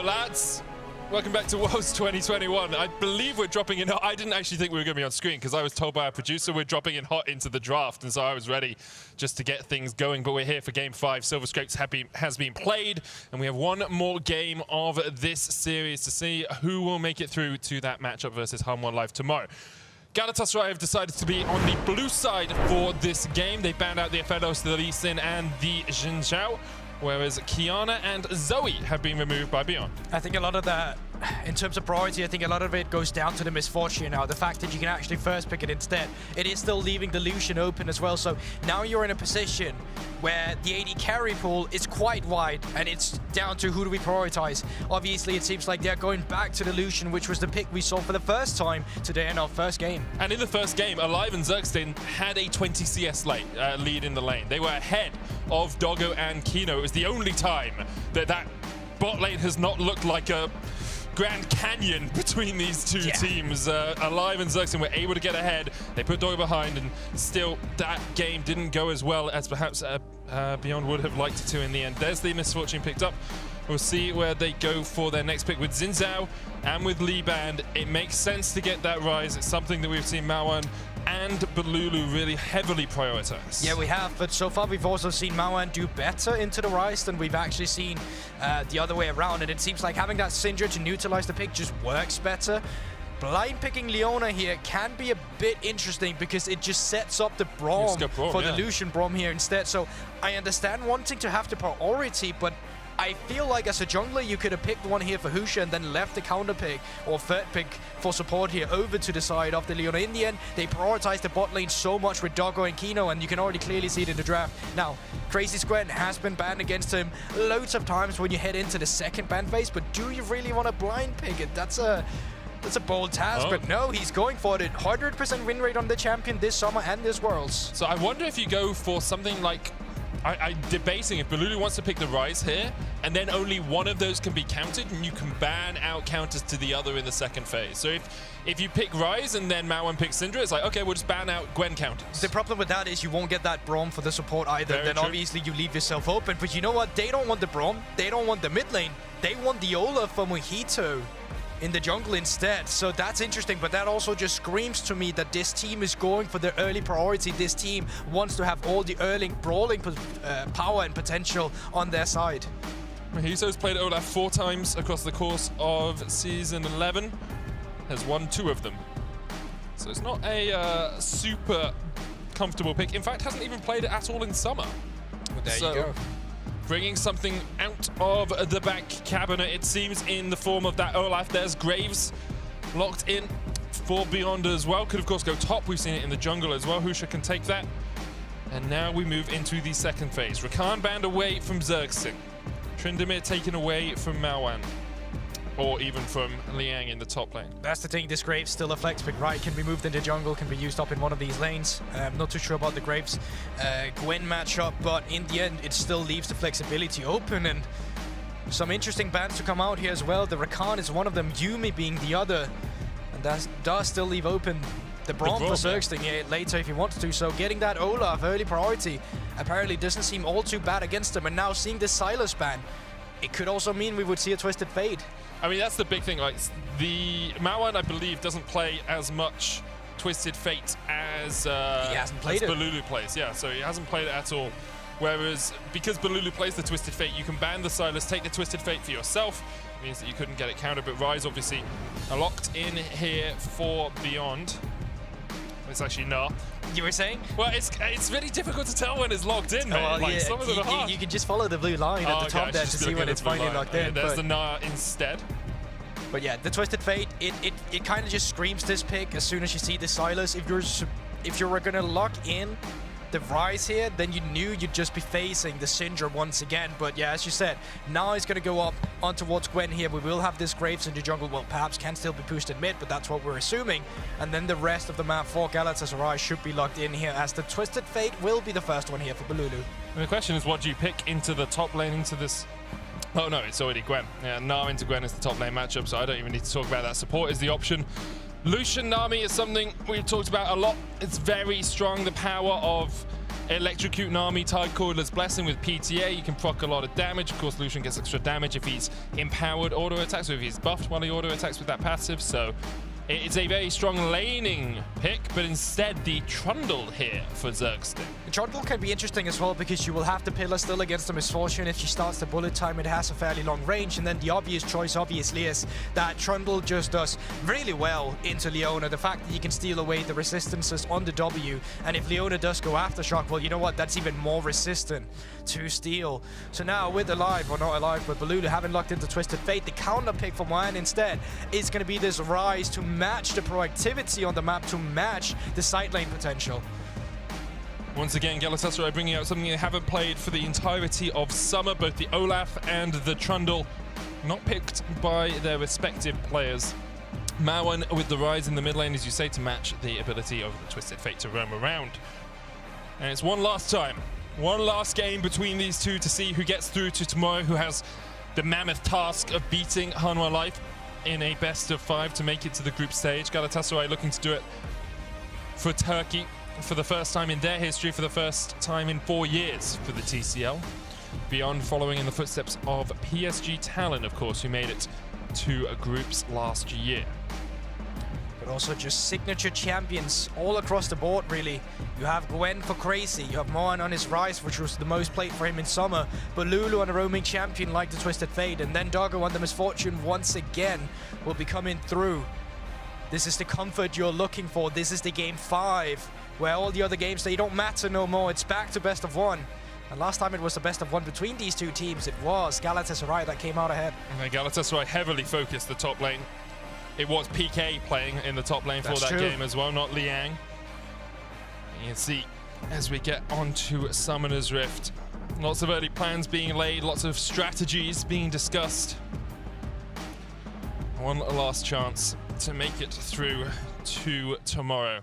Hello, lads. Welcome back to Worlds 2021. I believe we're dropping in hot. I didn't actually think we were going to be on screen because I was told by our producer we're dropping in hot into the draft, and so I was ready just to get things going. But we're here for Game 5. Silver Scrapes has been played, and we have one more game of this series to see who will make it through to that matchup versus Husha Live tomorrow. Galatasaray have decided to be on the blue side for this game. They banned out the Afelos, the Lucian, and the Jinzhao, whereas Kiana and Zoe have been removed by Beyond. I think a lot of that, in terms of priority, I think a lot of it goes down to the misfortune now. The fact that you can actually first pick it instead. It is still leaving the Lucian open as well, so now you're in a position where the AD carry pool is quite wide, and it's down to who do we prioritize. Obviously, it seems like they're going back to the Lucian, which was the pick we saw for the first time today in our first game. And in the first game, Alive and Zergsting had a 20 CS lead in the lane. They were ahead of Doggo and Kino. It was the only time that bot lane has not looked like a Grand Canyon between these two teams. Alive and Zergsting were able to get ahead. They put Doggo behind, and still that game didn't go as well as perhaps Beyond would have liked it to in the end. There's the misfortune picked up. We'll see where they go for their next pick with Jinzhao and with Lee Band. It makes sense to get that Ryze. It's something that we've seen Maoan and Bolulu really heavily prioritize. Yeah, we have, but so far we've also seen Maoan do better into the Ryze than we've actually seen the other way around, and it seems like having that Syndra to neutralize the pick just works better. Blind picking Leona here can be a bit interesting because it just sets up the Braum for the Lucian Braum here instead. So I understand wanting to have the priority, but I feel like as a jungler, you could have picked one here for Husha and then left the counter pick or third pick for support here over to the side of the Leona. In the end, they prioritized the bot lane so much with Doggo and Kino, and you can already clearly see it in the draft. Now, Crazy Gwen has been banned against him loads of times when you head into the second ban phase, but do you really want to blind pick it? That's a bold task, but no, he's going for it. 100% win rate on the champion this summer and this Worlds. So I wonder if you go for something like, I'm debating if Bolulu wants to pick the Ryze here, and then only one of those can be counted, and you can ban out counters to the other in the second phase. So if you pick Ryze and then Maoan picks Syndra, it's like, okay, we'll just ban out Gwen counters. The problem with that is you won't get that Braum for the support either. Very then true. Obviously you leave yourself open. But you know what? They don't want the Braum. They don't want the mid lane. They want the Olaf for Mojito in the jungle instead. So that's interesting, but that also just screams to me that this team is going for the early priority. This team wants to have all the early brawling power and potential on their side. Mojito's played Olaf 4 times across the course of Season 11, has won 2 of them. So it's not a super comfortable pick. In fact, hasn't even played it at all in summer. Well, there you go. Bringing something out of the back cabinet, it seems, in the form of that Olaf. There's Graves locked in for Beyond as well. Could, of course, go top. We've seen it in the jungle as well. Husha can take that. And now we move into the second phase. Rakan banned away from Zergsting. Trundle taken away from Maoan. Or even from Liang in the top lane. That's the thing, this Graves still a flex pick, right? Can be moved into jungle, can be used up in one of these lanes. Not too sure about the Graves Gwen matchup, but in the end, it still leaves the flexibility open, and some interesting bans to come out here as well. The Rakan is one of them, Yumi being the other, and that does still leave open the Braum for Zergsting here later if he wants to. So getting that Olaf early priority apparently doesn't seem all too bad against him, and now seeing this Silas ban, it could also mean we would see a Twisted Fate. I mean, that's the big thing. Like, the Maoan, I believe, doesn't play as much Twisted Fate as Bolulu plays. Yeah, so he hasn't played it at all. Whereas, because Bolulu plays the Twisted Fate, you can ban the Silas, take the Twisted Fate for yourself. It means that you couldn't get it countered, but Ryze obviously are locked in here for Beyond. It's actually Gnar. You were saying? Well, it's really difficult to tell when it's locked in, man. Well, like, yeah, some of them are hard. You can just follow the blue line at the top there to see when it's finally locked in. There's the Gnar instead. But yeah, the Twisted Fate, it kind of just screams this pick as soon as you see the Silas. If you're gonna lock in the Ryze here, then you knew you'd just be facing the Syndra once again. But yeah, as you said, now he's gonna go up on towards Gwen here. We will have this Graves in the jungle. Well, perhaps can still be pushed in mid, but that's what we're assuming. And then the rest of the map for Galatasaray should be locked in here, as the Twisted Fate will be the first one here for Bolulu. And the question is, what do you pick into the top lane, into this? Oh no, it's already Gwen. Yeah, Gnar into Gwen is the top lane matchup, so I don't even need to talk about that. Support is the option. Lucian Nami is something we've talked about a lot. It's very strong, the power of electrocute Nami, Tide Coiler's Blessing with PTA. You can proc a lot of damage. Of course, Lucian gets extra damage if he's empowered auto attacks, or if he's buffed while he auto attacks with that passive. So it's a very strong laning pick, but instead the Trundle here for Zergsting. The Trundle can be interesting as well because you will have the pillar still against the Misfortune. If she starts the bullet time, it has a fairly long range, and then the obvious choice obviously is that Trundle just does really well into Leona. The fact that you can steal away the resistances on the W, and if Leona does go Aftershock, well, you know what, that's even more resistant to steal. So now with Alive, or not Alive, but Bolulu having locked into Twisted Fate, the counter pick for Maoan instead is going to be this Ryze to match the proactivity on the map, to match the side lane potential. Once again, Galatasaray bringing out something they haven't played for the entirety of summer. Both the Olaf and the Trundle not picked by their respective players. Maoan with the Ryze in the mid lane, as you say, to match the ability of the Twisted Fate to roam around. And it's one last time, one last game between these two to see who gets through to tomorrow, who has the mammoth task of beating Hanwha Life in a best of 5 to make it to the group stage. Galatasaray looking to do it for Turkey for the first time in their history, for the first time in 4 years for the TCL. Beyond following in the footsteps of PSG Talon, of course, who made it to groups last year. But also just signature champions all across the board, really. You have Gwen for Crazy, you have Maoan on his Ryze, which was the most played for him in summer, Bolulu on a roaming champion like the Twisted Fate, and then Doggo on the Misfortune once again will be coming through. This is the comfort you're looking for. This is the game 5, where all the other games, they don't matter no more. It's back to best of 1. And last time it was the best of 1 between these two teams, it was Galatasaray that came out ahead. And Galatasaray heavily focused the top lane. It was PK playing in the top lane for that game as well, not Liang. You can see as we get onto Summoner's Rift, lots of early plans being laid, lots of strategies being discussed. One last chance to make it through to tomorrow.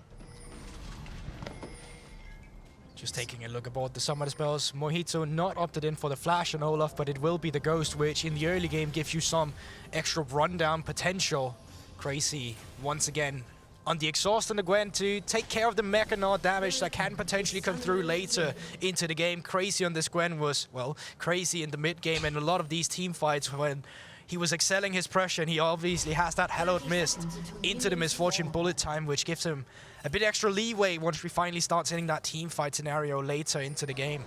Just taking a look aboard the summoner spells. Mojito not opted in for the Flash on Olaf, but it will be the Ghost, which in the early game gives you some extra rundown potential. Crazy, once again, on the exhaust and the Gwen to take care of the Mega Gnar damage that can potentially come through later into the game. Crazy on this Gwen was, well, crazy in the mid game, and a lot of these team fights when he was excelling his pressure, and he obviously has that hallowed mist into the Misfortune bullet time, which gives him a bit extra leeway once we finally start seeing that team fight scenario later into the game.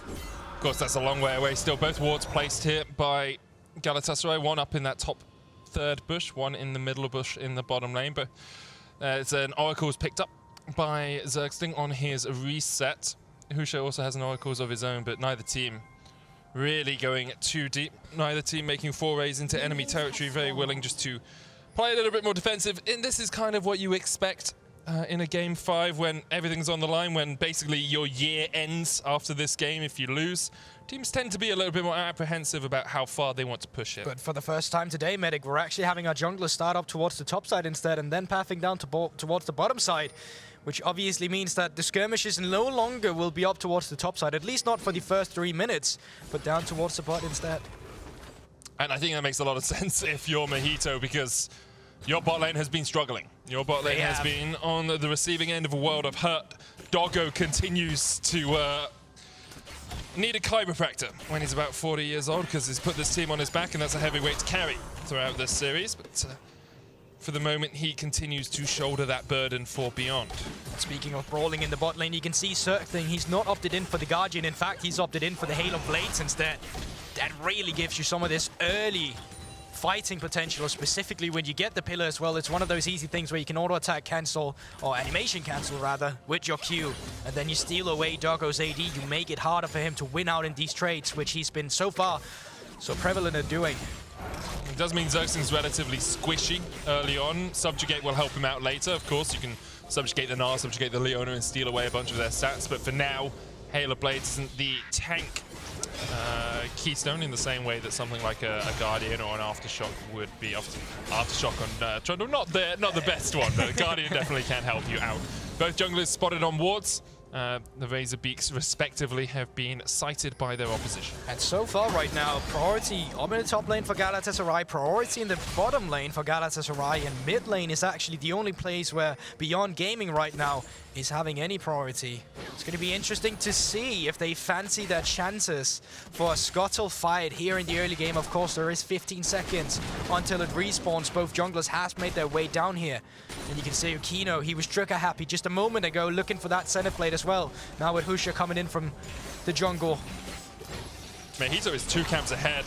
Of course, that's a long way away still. Both wards placed here by Galatasaray, one up in that top third bush, one in the middle bush in the bottom lane, but it's an Oracle's picked up by Zergsting on his reset. Husha also has an Oracle's of his own, but neither team really going too deep. Neither team making forays into enemy territory, very willing just to play a little bit more defensive. And this is kind of what you expect in a game 5 when everything's on the line, when basically your year ends after this game if you lose. Teams tend to be a little bit more apprehensive about how far they want to push it. But for the first time today, Medic, we're actually having our jungler start up towards the top side instead, and then pathing down towards the bottom side, which obviously means that the skirmishes no longer will be up towards the top side, at least not for the first 3 minutes, but down towards the bot instead. And I think that makes a lot of sense if you're Mojito, because your bot lane has been struggling. Your bot lane has been on the receiving end of a world of hurt. Doggo continues to need a chiropractor when he's about 40 years old, because he's put this team on his back, and that's a heavy weight to carry throughout this series. But for the moment, he continues to shoulder that burden for Beyond. Speaking of brawling in the bot lane, you can see Zergsting, he's not opted in for the Guardian. In fact, he's opted in for the Hail of Blades instead. That really gives you some of this early fighting potential, specifically when you get the pillar as well. It's one of those easy things where you can auto attack cancel, or animation cancel rather, with your Q, and then you steal away Doggo's AD. You make it harder for him to win out in these trades, which he's been so far so prevalent at doing. It does mean Zergsting's relatively squishy early on. Subjugate will help him out later. Of course, you can subjugate the Gnar, subjugate the Leona, and steal away a bunch of their stats, but for now, Hail of Blades isn't the tank keystone in the same way that something like a Guardian or an Aftershock would be. Aftershock on Trundle, not the best one, but a Guardian definitely can help you out. Both junglers spotted on wards. the Razor Beaks, respectively, have been cited by their opposition. And so far right now, priority on the top lane for Galatasaray, priority in the bottom lane for Galatasaray, and mid lane is actually the only place where Beyond Gaming right now is having any priority. It's going to be interesting to see if they fancy their chances for a scuttle fight here in the early game. Of course, there is 15 seconds until it respawns. Both junglers has made their way down here. And you can see Kino, he was trigger happy just a moment ago, looking for that center plate as well. Now with Husha coming in from the jungle. Mojito is 2 camps ahead.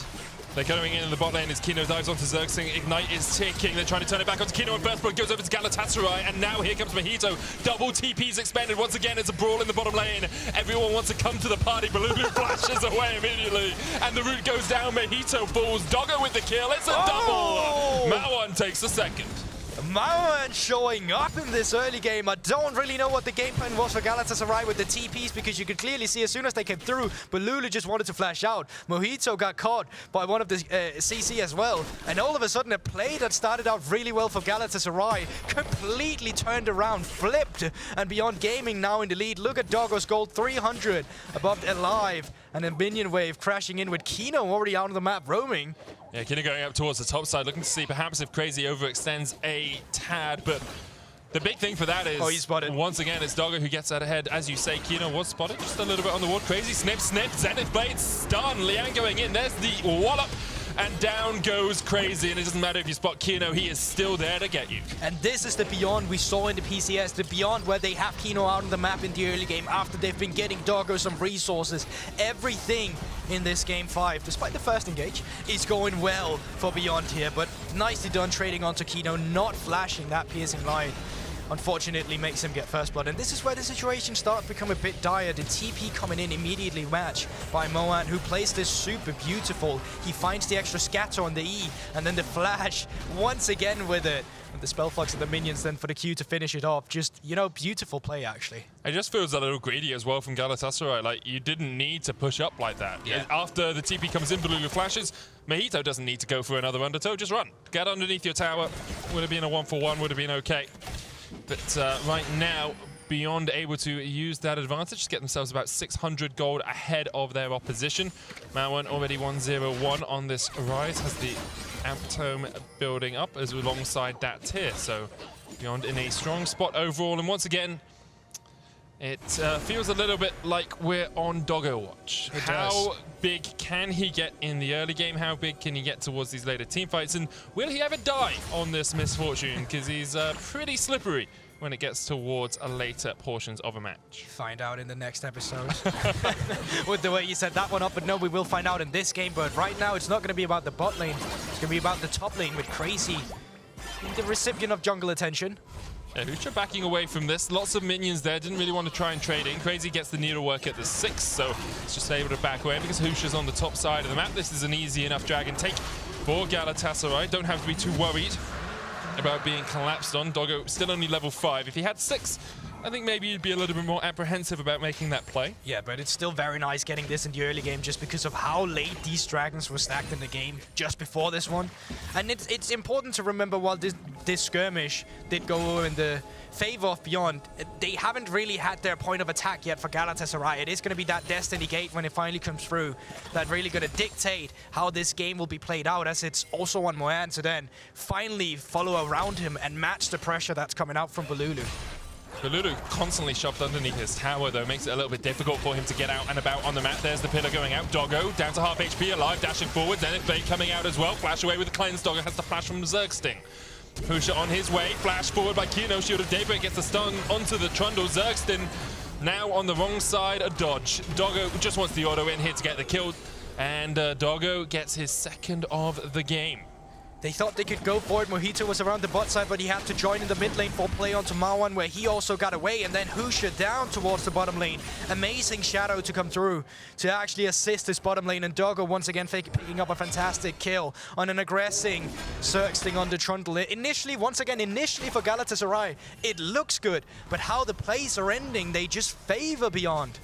They're going in the bot lane as Kino dives onto Zergsting. Ignite is ticking. They're trying to turn it back onto Kino, and Burst Blood goes over to Galatasaray. And now here comes Mojito. Double TP's expanded. Once again, it's a brawl in the bottom lane. Everyone wants to come to the party. Bolulu flashes away immediately. And the root goes down. Mojito falls. Doggo with the kill. It's a double. Maoan takes the second. Maoan showing up in this early game. I don't really know what the game plan was for Galatasaray with the TPs, because you could clearly see as soon as they came through, Bolulu just wanted to flash out. Mojito got caught by one of the CC as well. And all of a sudden, a play that started out really well for Galatasaray completely turned around, flipped, and Beyond Gaming now in the lead. Look at Doggo's gold, 300 above alive. And a minion wave crashing in with Kino already out on the map roaming. Yeah, Kino going up towards the top side, looking to see perhaps if Crazy overextends a tad, but the big thing for that is, he's spotted. Once again, it's Doggo who gets out ahead. As you say, Kino was spotted just a little bit on the ward. Crazy snip, Zenith Blade stun. Liang going in, there's the wallop. And down goes Crazy, and it doesn't matter if you spot Kino, he is still there to get you. And this is the Beyond we saw in the PCS, the Beyond where they have Kino out on the map in the early game after they've been getting Doggo some resources. Everything in this game 5, despite the first engage, is going well for Beyond here, but nicely done trading onto Kino, not flashing that piercing line. Unfortunately makes him get first blood, and this is where the situation starts to become a bit dire. The TP coming in immediately matched by Maoan, who plays this super beautiful. He finds the extra scatter on the E, and then the flash once again with it. And the spell flux of the minions then for the Q to finish it off. Just, you know, beautiful play actually. It just feels a little greedy as well from Galatasaray. Like, you didn't need to push up like that. Yeah. After the TP comes in, Bolulu flashes, Mojito doesn't need to go for another undertow, just run. Get underneath your tower. Would have been a 1-for-1, would have been okay. But right now, Beyond able to use that advantage to get themselves about 600 gold ahead of their opposition. Maoan already 1-0-1 on this Ryze, has the Amptome building up as alongside that tier. So Beyond in a strong spot overall. And once again, it feels a little bit like we're on Doggo watch. How big can he get in the early game? How big can he get towards these later team fights? And will he ever die on this misfortune? Because he's pretty slippery when it gets towards later portions of a match. Find out in the next episode. With the way you set that one up, but no, we will find out in this game. But right now, it's not going to be about the bot lane. It's going to be about the top lane with Crazy, the recipient of jungle attention. Yeah, Husha backing away from this. Lots of minions there. Didn't really want to try and trade in. Crazy gets the needlework at the 6, so it's just able to back away because Husha's on the top side of the map. This is an easy enough dragon take for Galatasaray. Don't have to be too worried about being collapsed on. Doggo still only level 5. If he had 6, I think maybe you'd be a little bit more apprehensive about making that play. Yeah, but it's still very nice getting this in the early game just because of how late these dragons were stacked in the game just before this one. And it's important to remember while this skirmish did go in the favor of Beyond, they haven't really had their point of attack yet for Galatasaray. It is going to be that Destiny Gate when it finally comes through that really going to dictate how this game will be played out, as it's also on Maoan to then finally follow around him and match the pressure that's coming out from Bolulu. Bolulu constantly shoved underneath his tower, though, makes it a little bit difficult for him to get out and about on the map. There's the pillar going out. Doggo down to half HP, alive, dashing forward. Zenith Blade coming out as well. Flash away with the cleanse. Doggo has the flash from Zergsting. Husha on his way. Flash forward by Kino. Shield of Daybreak gets the stun onto the Trundle. Zergsting now on the wrong side. A dodge. Doggo just wants the auto in here to get the kill. And Doggo gets his second of the game. They thought they could go for it. Mojito was around the bot side, but he had to join in the mid lane for play onto Maoan, where he also got away. And then Husha down towards the bottom lane. Amazing shadow to come through to actually assist this bottom lane. And Doggo once again picking up a fantastic kill on an aggressing Zergsting on the Trundle. Initially for Galatasaray, it looks good. But how the plays are ending, they just favor Beyond.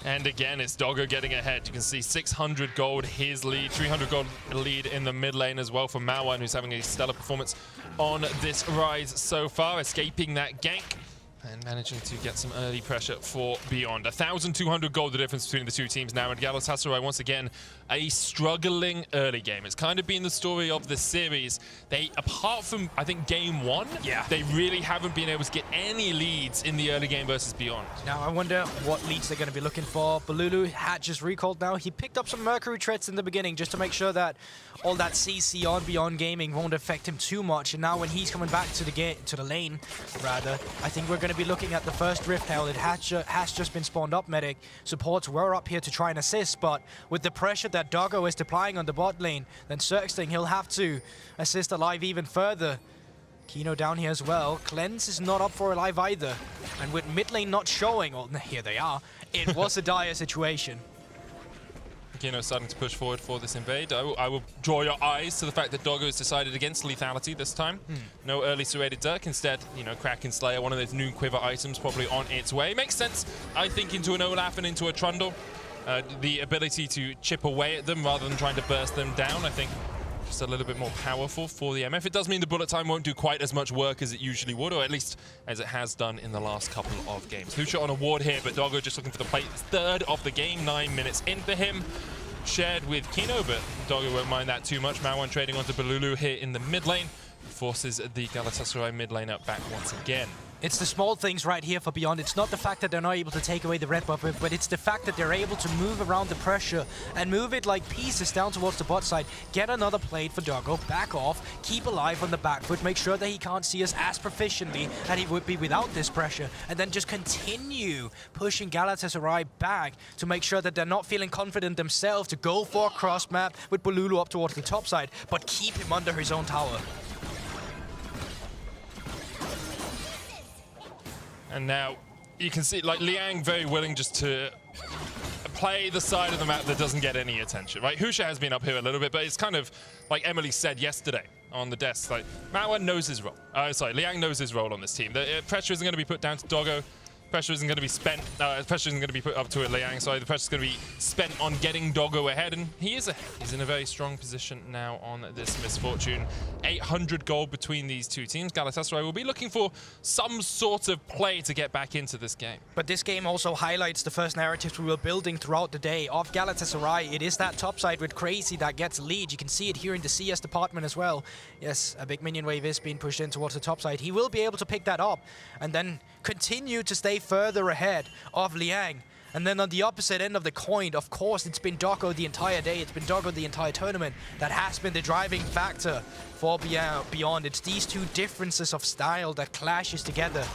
And again, it's Doggo getting ahead. You can see 600 gold, his lead, 300 gold lead in the mid lane as well for Maoan, who's having a stellar performance on this Ryze so far, escaping that gank. And managing to get some early pressure for Beyond. 1,200 gold the difference between the two teams now. And Galatasaray, once again, a struggling early game. It's kind of been the story of the series. They, apart from, I think, game one, they really haven't been able to get any leads in the early game versus Beyond. Now, I wonder what leads they're going to be looking for. Bolulu had just recalled now. He picked up some Mercury treads in the beginning just to make sure that all that CC on Beyond Gaming won't affect him too much. And now when he's coming back to the lane, rather, I think we're going to be looking at the first Rift Hail. It has just been spawned up, medic. Supports were up here to try and assist, but with the pressure that Doggo is deploying on the bot lane, then Zergsting, he'll have to assist Alive even further. Kino down here as well. Cleanse is not up for Alive either. And with mid lane not showing, well, here they are, it was a dire situation. Kino starting to push forward for this invade. I will draw your eyes to the fact that Doggo has decided against lethality this time. No early serrated Dirk. Instead, you know, Kraken Slayer, one of those new quiver items, probably on its way. Makes sense, I think, into an Olaf and into a Trundle. The ability to chip away at them rather than trying to burst them down, I think, just a little bit more powerful for the MF. It does mean the bullet time won't do quite as much work as it usually would, or at least as it has done in the last couple of games. Husha on a ward here, but Doggo just looking for the plate. Third of the game, 9 minutes in for him. Shared with Kino, but Doggo won't mind that too much. Maoan trading onto Bolulu here in the mid lane. Forces the Galatasaray mid lane up back once again. It's the small things right here for Beyond. It's not the fact that they're not able to take away the red buff, but it's the fact that they're able to move around the pressure and move it like pieces down towards the bot side. Get another plate for Doggo, back off, keep Alive on the back foot, make sure that he can't see us as proficiently that he would be without this pressure, and then just continue pushing Galatasaray back to make sure that they're not feeling confident themselves to go for a cross map with Bolulu up towards the top side, but keep him under his own tower. And now you can see, like, Liang very willing just to play the side of the map that doesn't get any attention, right? Husha has been up here a little bit, but it's kind of like Emily said yesterday on the desk. Like, Maoan knows his role. Liang knows his role on this team. The pressure isn't going to be put down to Doggo. Pressure isn't going to be spent. Pressure isn't going to be put up to Liang. Sorry, the pressure is going to be spent on getting Doggo ahead, and he is ahead. He's in a very strong position now on this misfortune. 800 gold between these two teams. Galatasaray will be looking for some sort of play to get back into this game. But this game also highlights the first narratives we were building throughout the day of Galatasaray. It is that top side with Crazy that gets lead. You can see it here in the CS department as well. Yes, a big minion wave is being pushed in towards the top side. He will be able to pick that up and then continue to stay further ahead of Liang. And then on the opposite end of the coin, of course, it's been Doggo the entire day. It's been Doggo the entire tournament. That has been the driving factor for Beyond. It's these two differences of style that clashes together.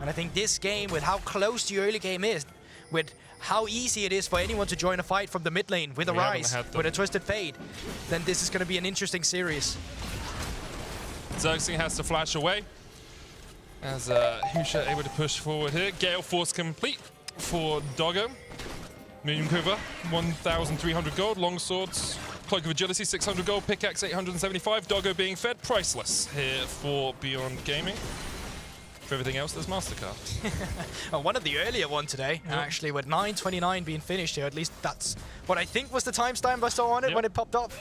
And I think this game, with how close the early game is, with how easy it is for anyone to join a fight from the mid lane with a Ryze, with a Twisted Fate, then this is going to be an interesting series. Zergsting has to flash away as Husha able to push forward here. Gale Force complete for Doggo. Medium Quiver, 1,300 gold. Long Swords, Cloak of Agility, 600 gold. Pickaxe, 875. Doggo being fed. Priceless here for Beyond Gaming. For everything else, there's MasterCard. One of the earlier one today, actually, with 9:29 being finished here. At least that's what I think was the timestamp I saw on it when it popped up.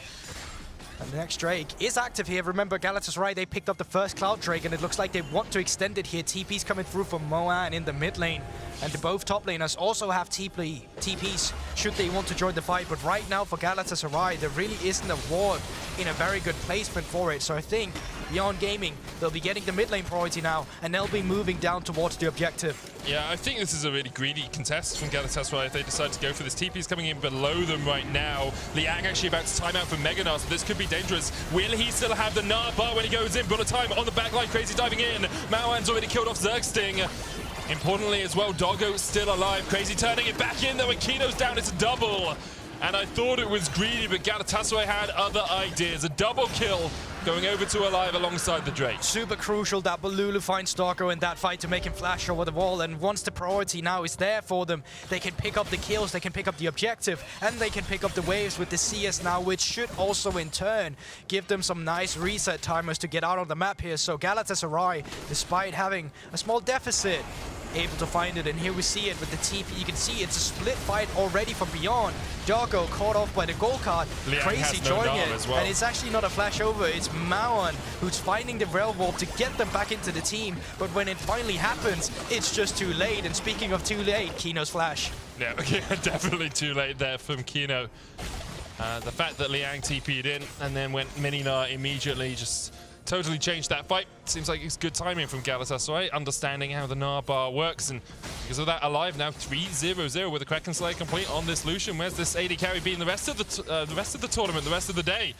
And the next Drake is active here. Remember, Galatasaray, they picked up the first Cloud Drake, and it looks like they want to extend it here. TP's coming through from Maoan in the mid lane. And both top laners also have TPs should they want to join the fight. But right now for Galatasaray, there really isn't a ward in a very good placement for it. So I think Beyond Gaming, they'll be getting the mid lane priority now, and they'll be moving down towards the objective. Yeah, I think this is a really greedy contest from Galatasaray if they decide to go for this. TP's coming in below them right now. Liang actually about to time out for Gnar, so this could be dangerous. Will he still have the Gnar bar when he goes in? Bullet time on the backline, Crazy diving in. Maoan's already killed off Zergsting. Importantly as well, Doggo still alive. Crazy turning it back in though, when Kino's down, it's a double. And I thought it was greedy, but Galatasaray had other ideas. A double kill going over to Alive alongside the Drake. Super crucial that Bolulu finds Doggo in that fight to make him flash over the wall. And once the priority now is there for them, they can pick up the kills, they can pick up the objective, and they can pick up the waves with the CS now, which should also in turn give them some nice reset timers to get out on the map here. So Galatasaray, despite having a small deficit, able to find it. And here we see it with the TP. You can see it's a split fight already from beyond. Doggo caught off by the gold card. Liang Crazy joining it. as well. And it's actually not a flash over. It's Maoan who's finding the Rail Warp to get them back into the team. But when it finally happens, it's just too late. And speaking of too late, Kino's flash. Yeah, definitely too late there from Kino. The fact that Liang TP'd in and then went mini Gnar immediately just totally changed that fight. Seems like it's good timing from Galatasaray, understanding how the Gnar bar works, and because of that, Alive now 3-0-0 with the Kraken Slayer complete on this Lucian. Where's this AD carry been the rest of the tournament, the rest of the day?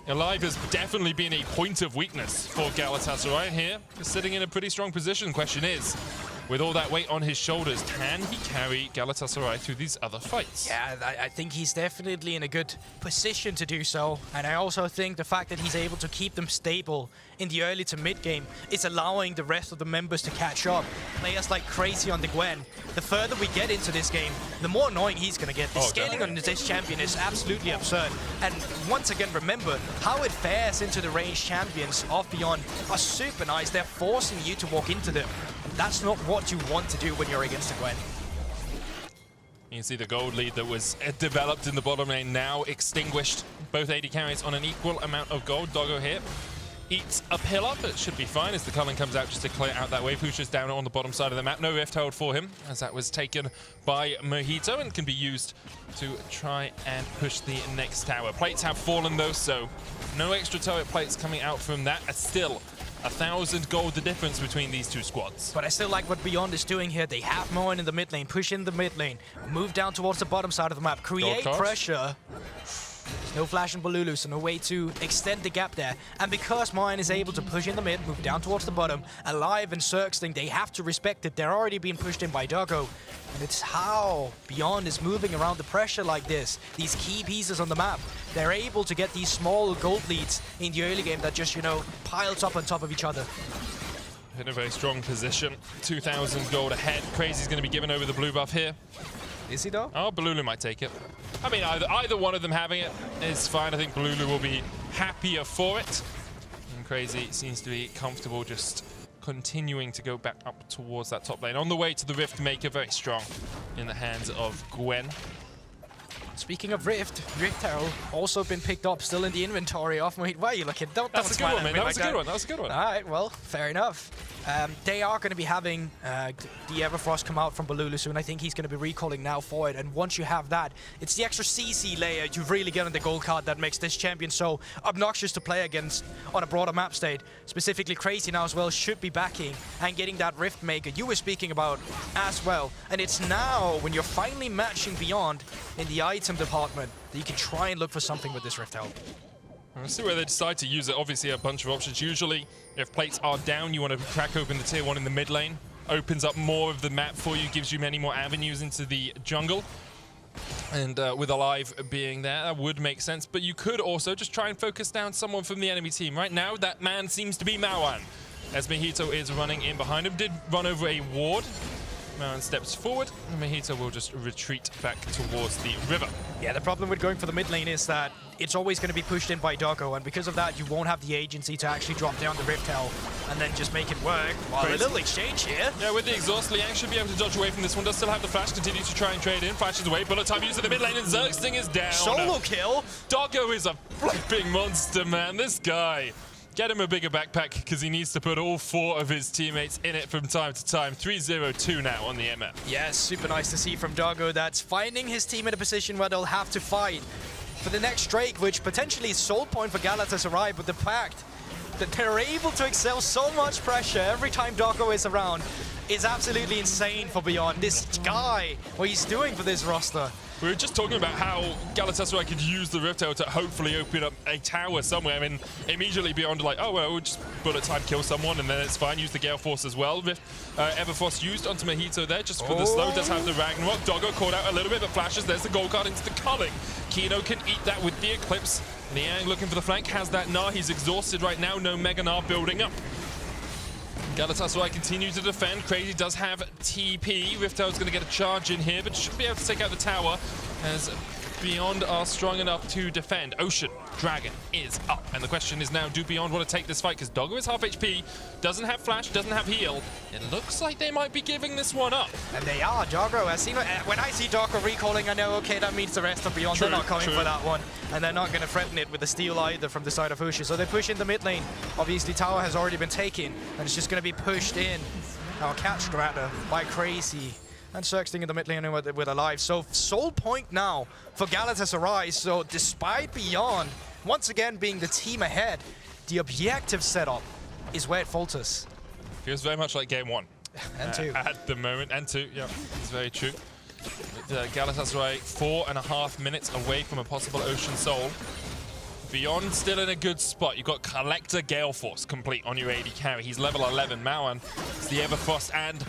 Alive has definitely been a point of weakness for Galatasaray here. He's sitting in a pretty strong position. Question is, with all that weight on his shoulders, can he carry Galatasaray through these other fights? Yeah, I think he's definitely in a good position to do so. And I also think the fact that he's able to keep them stable in the early to mid game is allowing the rest of the members to catch up. Players like Crazy on the Gwen, the further we get into this game, the more annoying he's going to get. The scaling on this champion is absolutely absurd. And once again, remember how it fares into the ranged champions of Beyond are super nice. They're forcing you to walk into them. That's not what you want to do when you're against a Gwen. You can see the gold lead that was developed in the bottom lane now extinguished. Both AD carries on an equal amount of gold. Doggo here eats a pillar, but it should be fine as the culling comes out just to clear out that wave. Husha's down on the bottom side of the map. No rift hold for him as that was taken by Mojito and can be used to try and push the next tower. Plates have fallen though, so no extra turret plates coming out from that. Still 1,000 gold the difference between these two squads. But I still like what Beyond is doing here. They have Maoan in the mid lane, push in the mid lane, move down towards the bottom side of the map, create pressure. There's no flash in Bolulu, so no way to extend the gap there. And because Maoan is able to push in the mid, move down towards the bottom, Alive and Zergsting, they have to respect it. They're already being pushed in by Doggo. And it's how Beyond is moving around the pressure like this. These key pieces on the map. They're able to get these small gold leads in the early game that just, you know, piles up on top of each other. In a very strong position. 2,000 gold ahead. Crazy's going to be given over the blue buff here. Is he though? Oh, Bolulu might take it. I mean, either one of them having it is fine. I think Bolulu will be happier for it. And Crazy seems to be comfortable just continuing to go back up towards that top lane. On the way to the Rift Maker, very strong in the hands of Gwen. Speaking of Rift Herald also been picked up, still in the inventory off. Why are you looking? Don't That's a good one, man. That was a good one. That was a good one. All right, well, fair enough. They are going to be having the Everfrost come out from Bolulu soon. I think he's going to be recalling now for it. And once you have that, it's the extra CC layer you really get on the gold card that makes this champion so obnoxious to play against on a broader map state. Specifically, Crazy now as well should be backing and getting that Rift Maker you were speaking about as well. And it's now when you're finally matching Beyond in the item department that you can try and look for something with this Rift Help. We'll see where they decide to use it. Obviously, a bunch of options. Usually, if plates are down, you want to crack open the tier 1 in the mid lane. Opens up more of the map for you, gives you many more avenues into the jungle. And with Alive being there, that would make sense. But you could also just try and focus down someone from the enemy team. Right now, that man seems to be Maoan, as Mojito is running in behind him. Did run over a ward. Maoan steps forward, and Mojito will just retreat back towards the river. Yeah, the problem with going for the mid lane is that it's always going to be pushed in by Doggo, and because of that, you won't have the agency to actually drop down the Rift Hell and then just make it work. Well, a little exchange here. Yeah, with the exhaust, Liang should be able to dodge away from this one. Does still have the flash, continues to try and trade in. Flashes away, bullet time used in the mid lane, and Zergsting is down. Solo kill. Doggo is a flipping monster, man. This guy. Get him a bigger backpack because he needs to put all 4 of his teammates in it from time to time. 3-0-2 now on the MF. Yes, super nice to see from Doggo. That's finding his team in a position where they'll have to fight for the next Drake, which potentially is soul point for Galatasaray, but the fact that they're able to excel so much pressure every time Doggo is around is absolutely insane for Beyond. This guy, what he's doing for this roster. We were just talking about how Galatasaray could use the Rift Tower to hopefully open up a tower somewhere. I mean, immediately Beyond like, oh, well, we'll just bullet time kill someone and then it's fine. Use the Gale Force as well. Everfrost used onto Mojito there just for the slow. Does have the Ragnarok. Doggo caught out a little bit, but flashes. There's the gold card into the culling. Kino can eat that with the Eclipse. Liang looking for the flank. Has that Gnar. He's exhausted right now. No Mega Gnar building up. Galatasaray continue to defend. Crazy does have TP. Riftel's going to get a charge in here, but should be able to take out the tower as Beyond are strong enough to defend. Ocean Dragon is up. And the question is now, do Beyond want to take this fight? Because Doggo is half HP, doesn't have flash, doesn't have heal. It looks like they might be giving this one up. And they are. Doggo, when I see Doggo recalling, I know, okay, that means the rest of Beyond, they're not coming for that one. And they're not going to threaten it with the steal either from the side of Husha. So they push in the mid lane. Obviously, tower has already been taken, and it's just going to be pushed in. Now, catch rather by Crazy. And Zergsting in the mid lane with a life. So soul point now for Galatasaray. So despite Beyond once again being the team ahead, the objective setup is where it falters. Feels very much like game 1. And 2. At the moment. And 2, yeah, it's very true. Galatasaray 4.5 minutes away from a possible Ocean Soul. Beyond still in a good spot. You've got Collector Gale Force complete on your AD carry. He's level 11. Maoan is the Everfrost, and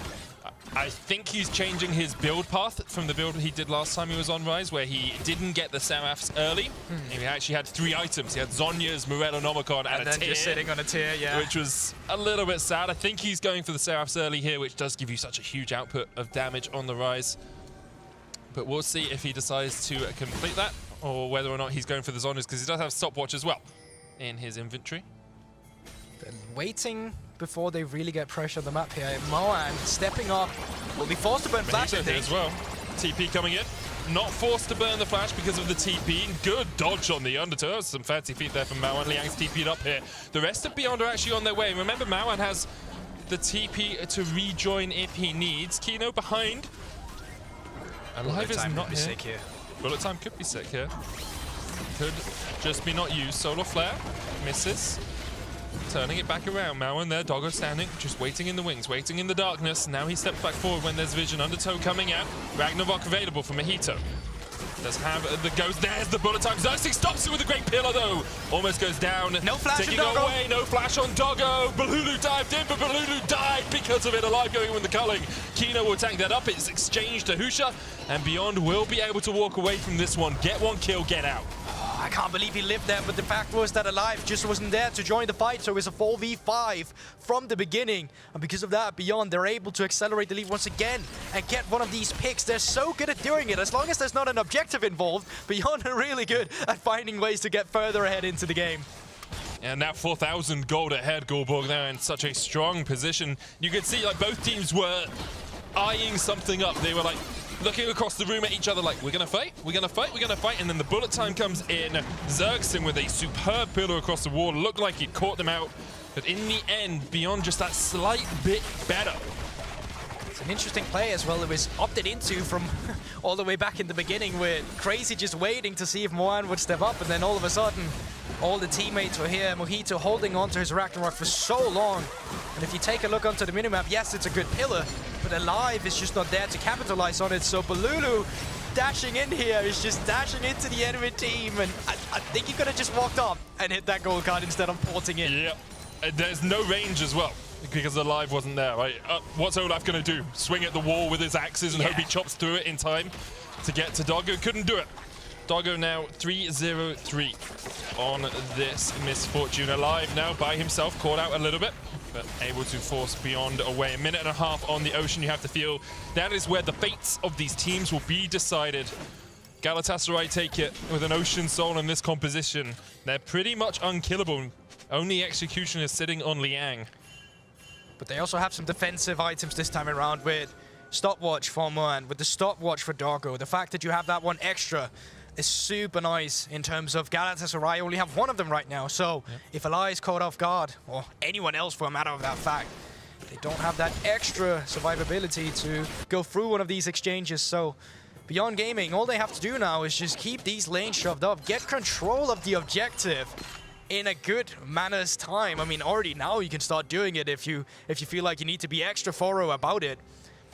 I think he's changing his build path from the build he did last time he was on Ryze, where he didn't get the Seraphs early. He actually had 3 items. He had Zhonya's, Morello Nomicon, and a then tier, just sitting on a tier, yeah. which was a little bit sad. I think he's going for the Seraphs early here, which does give you such a huge output of damage on the Ryze. But we'll see if he decides to complete that, or whether or not he's going for the Zhonya's, because he does have Stopwatch as well in his inventory. Then waiting before they really get pressure on the map here. Maoan stepping up, will be forced to burn flash, I think. As well. TP coming in. Not forced to burn the flash because of the TP. Good dodge on the Undertow. Some fancy feet there from Maoan. Liang's TP'd up here. The rest of Beyond are actually on their way. Remember, Maoan has the TP to rejoin if he needs. Kino behind. Alive is not here. Sick here. Bullet time could be sick here. Could just be not used. Solar Flare misses. Turning it back around. Maoan there, Doggo standing, just waiting in the wings, waiting in the darkness. Now he steps back forward when there's vision. Undertow coming out. Ragnarok available for Mojito. Does have the ghost. There's the bullet time. Zergsting stops it with a great pillar though. Almost goes down. No flash taking on Doggo. Away. No flash on Doggo. Bolulu dived in, but Bolulu died because of it. Alive going with the culling. Kino will tank that up. It's exchanged to Husha, and Beyond will be able to walk away from this one. Get one kill, get out. I can't believe he lived there, but the fact was that Alive just wasn't there to join the fight, so it was a 4v5 from the beginning. And because of that, Beyond, they're able to accelerate the lead once again and get one of these picks. They're so good at doing it. As long as there's not an objective involved, Beyond are really good at finding ways to get further ahead into the game. And now 4,000 gold ahead, Goldborg there in such a strong position. You could see like both teams were eyeing something up. They were like looking across the room at each other like, we're gonna fight, we're gonna fight, we're gonna fight. And then the bullet time comes in. Zergsting with a superb pillar across the wall. Looked like he'd caught them out. But in the end, Beyond just that slight bit better. It's an interesting play as well. It was opted into from all the way back in the beginning, with Crazy just waiting to see if Maoan would step up, and then all of a sudden all the teammates were here. Mojito holding on to his Ragnarok for so long. And if you take a look onto the minimap, yes, it's a good pillar, but Alive is just not there to capitalize on it. So Bolulu dashing in here is just dashing into the enemy team, and I think he could have just walked up and hit that gold card instead of porting in. Yeah, there's no range as well, because the Alive wasn't there, right? What's Olaf going to do? Swing at the wall with his axes and hope he chops through it in time to get to Doggo? Couldn't do it. Doggo now 3-0-3 on this misfortune. Alive now by himself, caught out a little bit, but able to force Beyond away. A minute and a half on the Ocean. You have to feel that is where the fates of these teams will be decided. Galatasaray take it with an Ocean Soul in this composition. They're pretty much unkillable. Only execution is sitting on Liang. But they also have some defensive items this time around, with Stopwatch for Maoan, with the Stopwatch for Doggo. The fact that you have that one extra is super nice in terms of Galatasaray only have one of them right now. So if Alive is caught off guard, or anyone else for a matter of that fact, they don't have that extra survivability to go through one of these exchanges. So Beyond Gaming, all they have to do now is just keep these lanes shoved up, get control of the objective in a good manner's time. I mean, already now you can start doing it if you feel like you need to be extra thorough about it.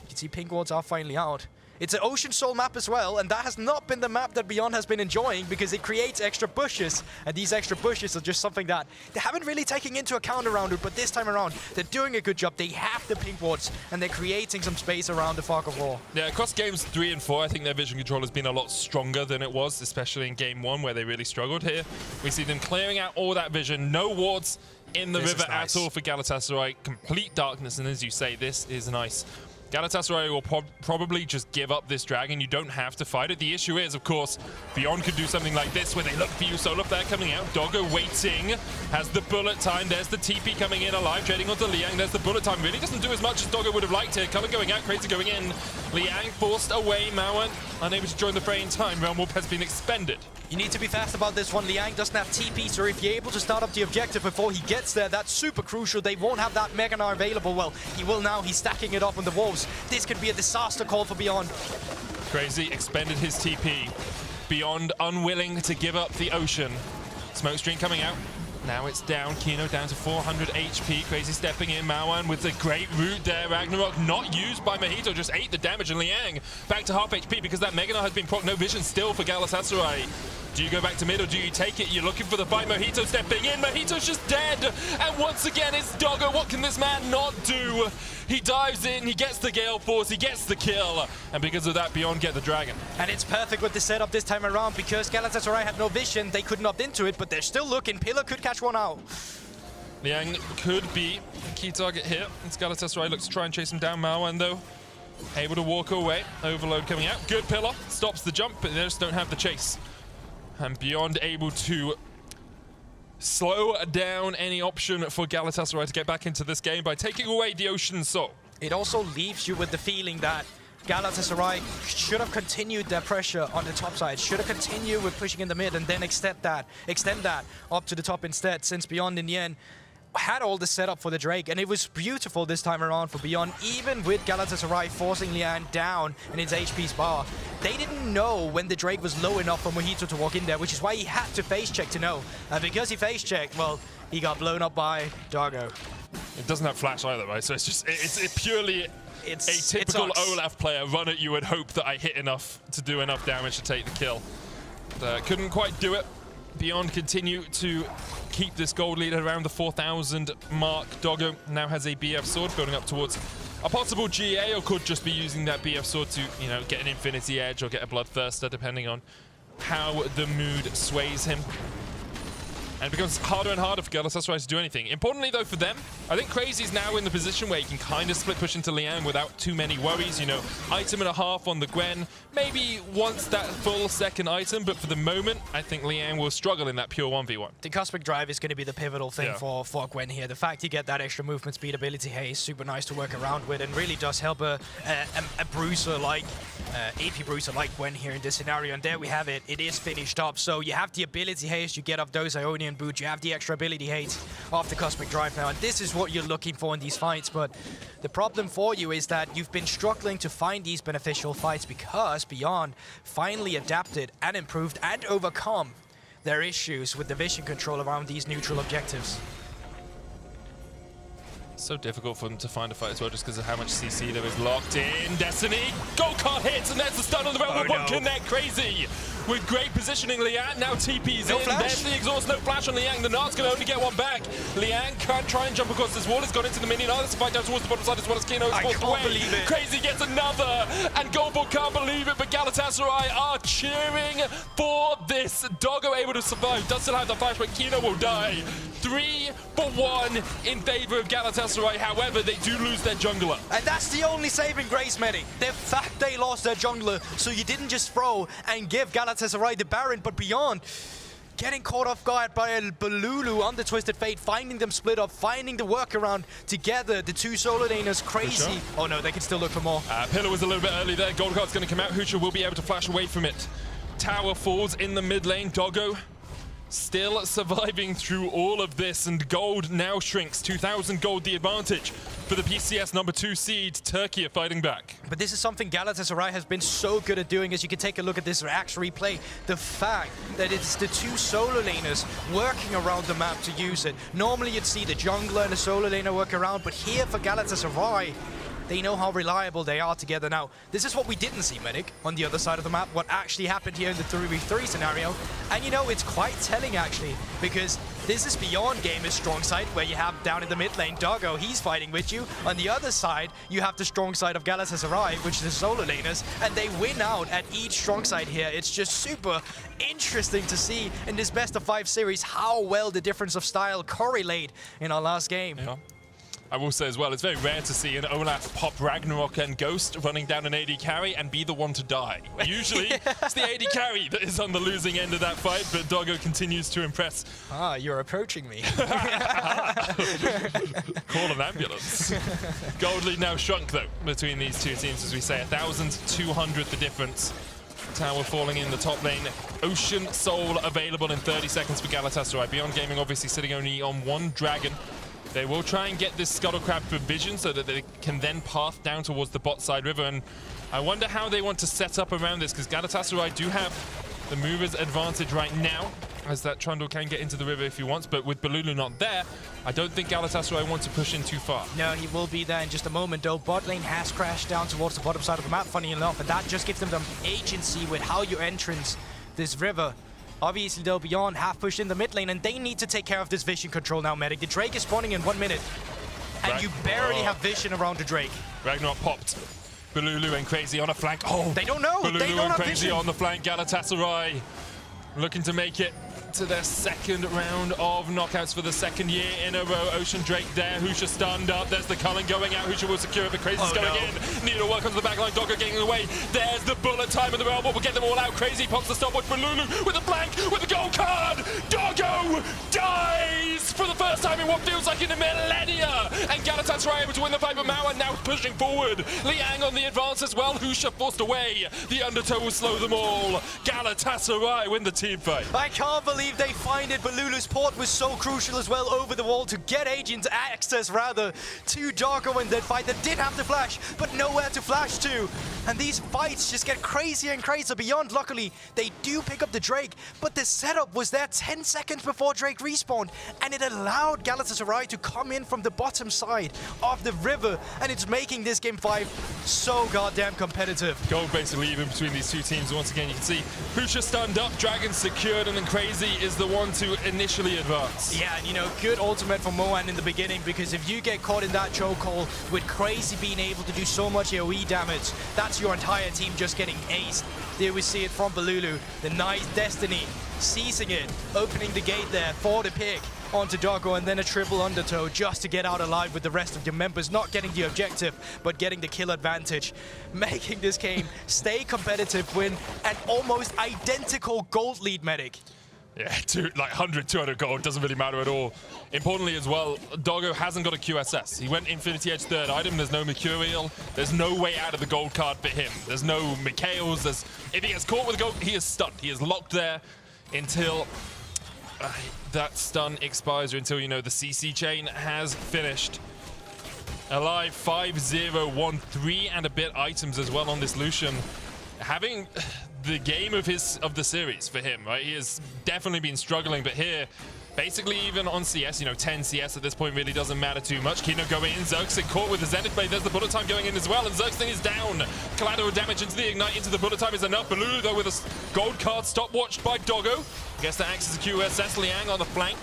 You can see pink wards are finally out. It's an Ocean Soul map as well, and that has not been the map that Beyond has been enjoying, because it creates extra bushes, and these extra bushes are just something that they haven't really taken into account around it, but this time around, they're doing a good job. They have the pink wards, and they're creating some space around the Fog of War. Yeah, across games 3 and 4, I think their vision control has been a lot stronger than it was, especially in game 1, where they really struggled. Here, we see them clearing out all that vision. No wards in the river at all for Galatasaray. Complete darkness, and as you say, this is nice. Galatasaray will probably just give up this dragon. You don't have to fight it. The issue is, of course, Beyond could do something like this where they look for you. Olaf there coming out. Doggo waiting. Has the bullet time. There's the TP coming in alive. Trading onto Liang. There's the bullet time. Really doesn't do as much as Doggo would have liked here. Color going out. Crazy going in. Liang forced away. Maoan unable to join the fray in time. Realm Warp has been expended. You need to be fast about this one. Liang doesn't have TP, so if you're able to start up the objective before he gets there, that's super crucial. They won't have that Mega Gnar available. Well, he will now. He's stacking it up on the wolves. This could be a disaster call for Beyond. Crazy expended his TP. Beyond unwilling to give up the ocean. Smoke screen coming out. Now it's down. Kino down to 400 HP. Crazy stepping in. Maoan with the great root there. Ragnarok not used by Mojito. Just ate the damage. And Liang back to half HP because that Mega Gnar has been proc. No vision still for Galatasaray. Do you go back to mid or do you take it? You're looking for the fight. Mojito stepping in. Mojito's just dead. And once again, it's Doggo. What can this man not do? He dives in. He gets the Gale Force. He gets the kill. And because of that, Beyond get the dragon. And it's perfect with the setup this time around because Galatasaray had no vision. They couldn't opt into it, but they're still looking. Pillar could catch one out. Liang could be a key target here. It's Galatasaray looks to try and chase him down. Maoan, though, able to walk away. Overload coming out. Good Pillar. Stops the jump, but they just don't have the chase. And Beyond able to slow down any option for Galatasaray to get back into this game by taking away the Ocean Soul. It also leaves you with the feeling that Galatasaray should have continued their pressure on the top side, should have continued with pushing in the mid and then extend that up to the top instead, since Beyond in the end had all the setup for the Drake, and it was beautiful this time around for Beyond, even with Galatasaray forcing Liang down in its HP's bar. They didn't know when the Drake was low enough for Mojito to walk in there, which is why he had to face check to know. And because he face checked, well, he got blown up by Doggo. It doesn't have flash either, right? So it's just, it's purely a typical Olaf player, run at you and hope that I hit enough to do enough damage to take the kill. But, couldn't quite do it. Beyond continue to keep this gold lead at around the 4,000 mark. Doggo now has a BF sword building up towards a possible GA, or could just be using that BF sword to, you know, get an Infinity Edge or get a Bloodthirster, depending on how the mood sways him. And it becomes harder and harder for Galatasaray to do anything. Importantly, though, for them, I think Crazy's now in the position where he can kind of split push into Liang without too many worries. You know, item and a half on the Gwen. Maybe wants that full second item, but for the moment, I think Liang will struggle in that pure 1v1. The Cosmic Drive is going to be the pivotal thing for Gwen here. The fact you get that extra movement speed ability here is super nice to work around with and really does help a bruiser like AP bruiser like Gwen here in this scenario. And there we have it. It is finished up. So you have the ability haste, you get up those Ionian boots, you have the extra ability haste off the Cosmic Drive now. And this is what you're looking for in these fights. But the problem for you is that you've been struggling to find these beneficial fights because Beyond finally adapted and improved and overcome their issues with the vision control around these neutral objectives. So difficult for them to find a fight as well, just because of how much CC there is locked in. Destiny, gold card hits, and there's the stun on the Realm Warp. Connect Crazy with great positioning. Liang now TP's in. Flash. There's the exhaust, no flash on Liang. The Gnar's going to only get one back. Liang can't try and jump across this wall. It's gone into the minion. There's a fight down towards the bottom side as well as Kino. I can't believe it. Crazy gets another, and Goldball can't believe it, but Galatasaray are cheering for this. Doggo able to survive, does still have the flash, but Kino will die. 3 for 1 in favor of Galatasaray. However, they do lose their jungler. And that's the only saving grace, Medic. The fact they lost their jungler, so you didn't just throw and give Galatasaray the Baron, but Beyond getting caught off guard by a Bolulu on the Twisted Fate, finding them split up, finding the workaround together. The two solo laners, Crazy. Husha. Oh no, they can still look for more. Pillar was a little bit early there. Gold card's going to come out. Husha will be able to flash away from it. Tower falls in the mid lane. Doggo still surviving through all of this, and gold now shrinks. 2,000 gold the advantage for the PCS number 2 seed. Turkey are fighting back. But this is something Galatasaray has been so good at doing, as you can take a look at this reaction replay. The fact that it's the two solo laners working around the map to use it. Normally you'd see the jungler and the solo laner work around, but here for Galatasaray, they know how reliable they are together now. This is what we didn't see, Medic, on the other side of the map, what actually happened here in the 3v3 scenario. And you know, it's quite telling actually, because this is Beyond Gamer's strong side, where you have down in the mid lane Doggo, he's fighting with you. On the other side, you have the strong side of Galatasaray, which is the solo laners, and they win out at each strong side here. It's just super interesting to see in this best of 5 series how well the difference of style correlate in our last game. Yeah. I will say as well, it's very rare to see an Olaf pop Ragnarok and Ghost running down an AD carry and be the one to die. Usually, it's the AD carry that is on the losing end of that fight, but Doggo continues to impress. Ah, you're approaching me. Call an ambulance. Gold lead now shrunk, though, between these two teams, as we say. 1,200 the difference. Tower falling in the top lane. Ocean Soul available in 30 seconds for Galatasaray. Beyond Gaming obviously sitting only on one dragon. They will try and get this Scuttle Crab for vision so that they can then path down towards the bot side river. And I wonder how they want to set up around this, because Galatasaray do have the mover's advantage right now, as that Trundle can get into the river if he wants. But with Bolulu not there, I don't think Galatasaray want to push in too far. No, he will be there in just a moment, though. Bot lane has crashed down towards the bottom side of the map, funny enough, and that just gives them the agency with how you entrance this river. Obviously, though, Beyond have pushed in the mid lane, and they need to take care of this vision control now, Medic. The Drake is spawning in 1 minute, and you barely have vision around the Drake. Ragnarok popped. Bolulu and Crazy on a flank. Oh, they don't know. Bolulu they don't and have Crazy vision. on the flank. Galatasaray looking to make it to their second round of knockouts for the second year in a row. Ocean Drake there. Husha stunned up. There's the Cullen going out. Husha will secure it, but Crazy's going in. Needle work onto the backline. Doggo getting away. There's the bullet time of the realm. We'll get them all out. Crazy pops the stopwatch for Lulu with a flank, with a gold card. Doggo dies for the first time in what feels like in a millennia. And Galatasaray able to win the fight, but Maoan now pushing forward. Liang on the advance as well. Husha forced away. The undertow will slow them all. Galatasaray win the team fight. I can't believe they find it, but Lulu's port was so crucial as well over the wall to get agent access, rather, to Doggo in that fight that did have the flash, but nowhere to flash to. And these fights just get crazier and crazier. Beyond, luckily, they do pick up the Drake, but the setup was there 10 seconds before Drake respawned, and it allowed Galatasaray to come in from the bottom side of the river, and it's making this game 5 so goddamn competitive. Gold basically even between these two teams. Once again, you can see Husha stunned up, Dragon secured, and then Crazy is the one to initially advance. Yeah, and you know, good ultimate for Maoan in the beginning, because if you get caught in that chokehold with Crazy being able to do so much AoE damage, that's your entire team just getting aced. There we see it from Bolulu, the nice Destiny, seizing it, opening the gate there for the pick onto Doggo, and then a triple undertow just to get out alive with the rest of your members, not getting the objective, but getting the kill advantage, making this game stay competitive, win an almost identical gold lead, Medic. Yeah, like 100, 200 gold, doesn't really matter at all. Importantly as well, Doggo hasn't got a QSS. He went Infinity Edge third item, there's no Mercurial, there's no way out of the gold card for him. There's no Mikhails, if he gets caught with a gold, he is stunned. He is locked there until that stun expires, or until, you know, the CC chain has finished. Alive 5-0, 3 and a bit items as well on this Lucian. Having the game of the series for him, right? He has definitely been struggling, but here, basically even on CS, you know, 10 CS at this point really doesn't matter too much. Kino going in, Zergsting caught with the Zenith Blade. There's the bullet time going in as well, and Zergsting is down. Collateral damage into the Ignite, into the bullet time is enough. Bolulu though with a gold card stopwatched by Doggo. Guess that acts as a QSS. Liang on the flank.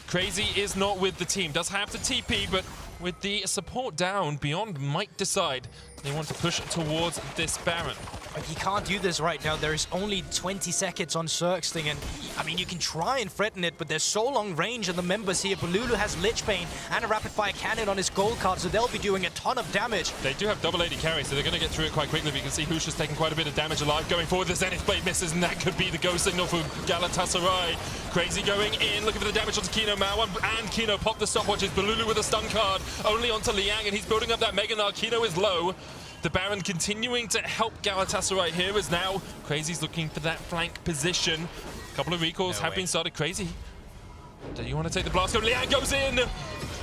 Crazy is not with the team. Does have to TP, but with the support down, Beyond might decide they want to push towards this Baron. He can't do this right now. There's only 20 seconds on Zergsting, and I mean, you can try and threaten it, but there's so long range on the members here. Bolulu has Lich Bane and a rapid fire cannon on his gold card, so they'll be doing a ton of damage. They do have double AD carry, so they're going to get through it quite quickly. But you can see Husha's taking quite a bit of damage alive. Going forward, the Zenith Blade misses, and that could be the go signal for Galatasaray. Crazy going in, looking for the damage onto Kino. Maoan and Kino pop the stopwatches. Bolulu with a stun card, only onto Liang, and he's building up that Mega Gnar. Kino is low. The Baron continuing to help Galatasaray here, as now Crazy's looking for that flank position. A couple of recalls have been started. Crazy, do you want to take the blast? Liang goes in.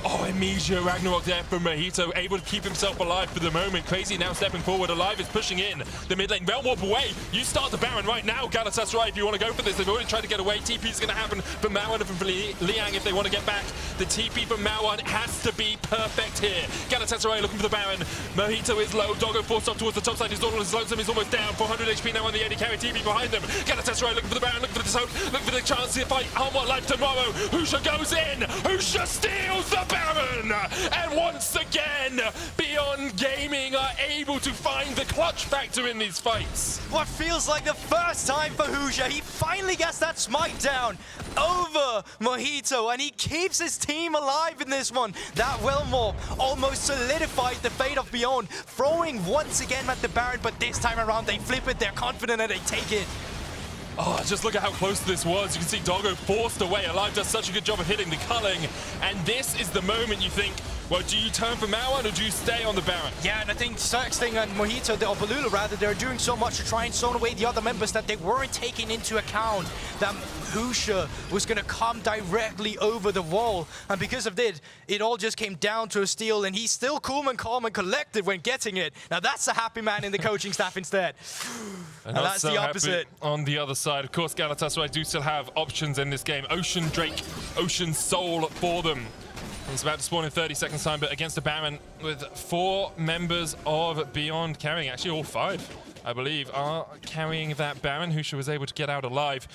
Oh, immediate Ragnarok there from Mojito, able to keep himself alive for the moment. Crazy now stepping forward. Alive is pushing in the mid lane. Realm Warp away. You start the Baron right now, Galatasaray, if you want to go for this. They've already tried to get away. TP is going to happen for Maoan and for Liang if they want to get back. The TP from Maoan has to be perfect here. Galatasaray looking for the Baron. Mojito is low. Doggo forced up towards the top side. His lonesome is almost down. 400 HP now on the AD carry. TP behind them. Galatasaray looking for the Baron, looking for the soak, looking for the chance to fight on what life tomorrow. Husha goes in. Husha steals the Baron. And once again, Beyond Gaming are able to find the clutch factor in these fights. What feels like the first time for Husha. He finally gets that smite down over Mojito, and he keeps his team alive in this one. That Whelmorp almost solidified the fate of Beyond, throwing once again at the Baron, but this time around they flip it, they're confident and they take it. Oh, just look at how close this was. You can see Doggo forced away. Alive does such a good job of hitting the culling. And this is the moment you think, well, do you turn for Maoan or do you stay on the Baron? Yeah, and I think Zergsting and Mojito, or Bolulu rather, they're doing so much to try and zone away the other members that they weren't taking into account that Husha was going to come directly over the wall. And because of this, it all just came down to a steal, and he's still cool and calm and collected when getting it. Now that's a happy man in the coaching staff instead. And that's so the opposite. On the other side, of course, Galatasaray do still have options in this game. Ocean Drake, Ocean Soul for them. It's about to spawn in 30 seconds time, but against a Baron with 4 members of Beyond carrying, actually all 5, I believe, are carrying that Baron. Husha was able to get out alive.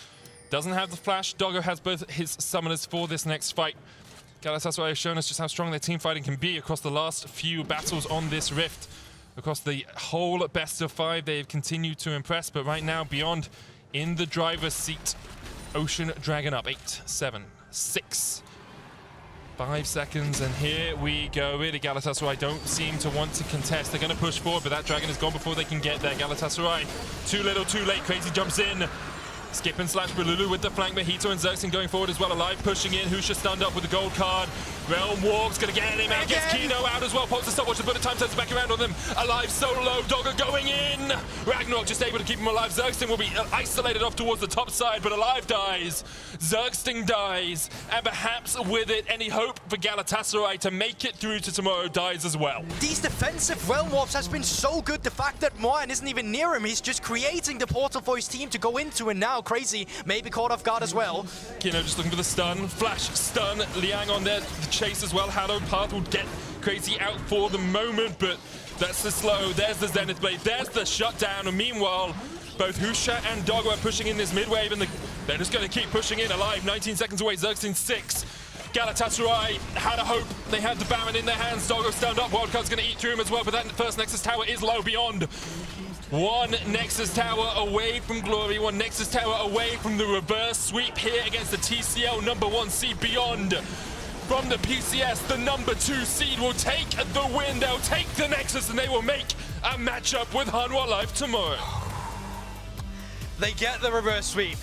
Doesn't have the flash. Doggo has both his summoners for this next fight. Galatasaray has shown us just how strong their team fighting can be across the last few battles on this Rift. Across the whole best of 5, they've continued to impress, but right now, Beyond in the driver's seat. Ocean Dragon up, 8, 7, 6. 5 seconds, and here we go. Really, Galatasaray don't seem to want to contest. They're going to push forward, but that Dragon is gone before they can get there. Galatasaray, too little, too late. Crazy jumps in. Skip and slash Bolulu with the flank. Mojito and Zergsting going forward as well. Alive pushing in. Husha stunned up with the gold card. Realm Warp's going to get him out. Gets Kino out as well. Pops the stopwatch. The bullet time turns back around on them. Alive solo. Doggo going in. Ragnarok just able to keep him alive. Zergsting will be isolated off towards the top side, but Alive dies. Zergsting dies. And perhaps with it, any hope for Galatasaray to make it through to tomorrow dies as well. These defensive Realm Warps has been so good. The fact that Maoan isn't even near him, he's just creating the portal for his team to go into, and now Crazy maybe caught off guard as well. Kino just looking for the stun. Flash, stun. Liang on there. The chase as well. Hallowed Path will get Crazy out for the moment, but that's the slow. There's the Zenith Blade. There's the shutdown. And meanwhile, both Husha and Doggo are pushing in this mid-wave, and they're just going to keep pushing in. Alive, 19 seconds away. Zergsting 6. Galatasaray had a hope. They had the Baron in their hands. Doggo stunned up. Wildcard's going to eat through him as well, but that first Nexus Tower is low. Beyond. 1 Nexus Tower away from glory, 1 Nexus Tower away from the reverse sweep here against the TCL #1 seed. Beyond. From the PCS, the #2 seed will take the win. They'll take the Nexus and they will make a matchup with Hanwha Live tomorrow. They get the reverse sweep.